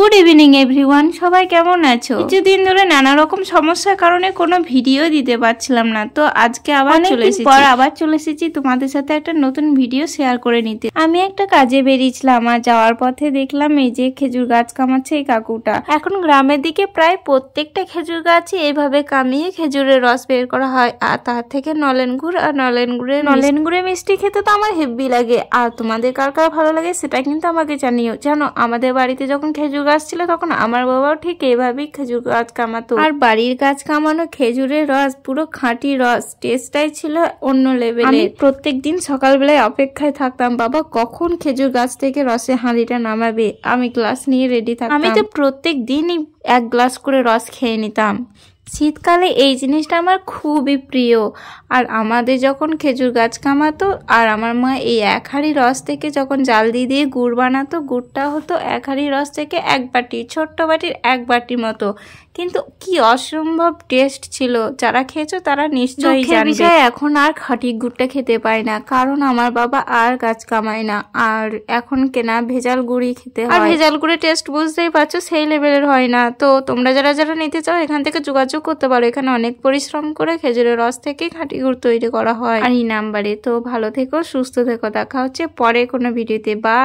Good evening everyone, সবাই কেমন আছো? কিছুদিন ধরে নানা রকম সমস্যার কারণে কোনো ভিডিও দিতে পারছিলাম না, তো আজকে আবার চলে এসেছি তোমাদের সাথে একটা নতুন ভিডিও শেয়ার করে নিতে। আমি একটা কাজে বেরিয়েছিলাম আর যাওয়ার পথে দেখলাম এই যে খেজুর গাছ কামাচ্ছে এই কাকুটা। এখন গ্রামের দিকে প্রায় প্রত্যেকটা খেজুর গাছে এইভাবে কামিয়ে খেজুরের রস বের করা হয়, আর তার থেকে নলেন গুড় আর নলেন গুড়ের মিষ্টি খেতে তো আমার হেব্বি লাগে। আর তোমাদের কার কার ভালো লাগে সেটা কিন্তু আমাকে জানিও। জানো, আমাদের বাড়িতে যখন খেজুর গাছ ছিল তখন আমার বাবাও ঠিক এইভাবেই খেজুর গাছ কামাতো, আর বাড়ির গাছ কামানো খেজুরের রস পুরো খাঁটি রস, টেস্টটাই ছিল অন্য লেভেলের। আমি প্রত্যেক দিন সকালবেলায় অপেক্ষায় থাকতাম বাবা কখন খেজুর গাছ থেকে রসে হাঁড়িটা নামাবে, আমি গ্লাস নিয়ে রেডি থাকতাম। আমি তো প্রত্যেক দিনই এক গ্লাস করে রস খেয়ে নিতাম। শীতকালে এই জিনিসটা আমার খুবই প্রিয়। আর আমাদের যখন খেজুর গাছ কামাতো আর আমার মা এই এক হাঁড়ি রস থেকে যখন জাল দিয়ে গুড় বানাতো, গুড়টা হতো এক হাঁড়ি রস থেকে এক বাটি, ছোট্ট বাটির এক বাটির মতো, কিন্তু কি অসম্ভব টেস্ট ছিল। যারা খেয়েছো তারা নিশ্চয়ই জানবে। এখন আর খাঁটি গুড়টা খেতে পাই না, কারণ আমার বাবা আর গাছ কামায় না, আর এখন কেনা ভেজাল গুড়ই খেতে হয়। আর ভেজাল গুড়ের টেস্ট বুঝতেই পারছো, সেই লেভেলের হয় না। তো তোমরা যারা নিতে চাও এখান থেকে যোগাযোগ করতে পারো। এখানে অনেক পরিশ্রম করে খেজুরের রস থেকে খাঁটি গুড় তৈরি করা হয়। আর এই নাম্বারে। তো ভালো থেকো, সুস্থ থেকো, দেখা হচ্ছে পরে কোনো ভিডিওতে। বা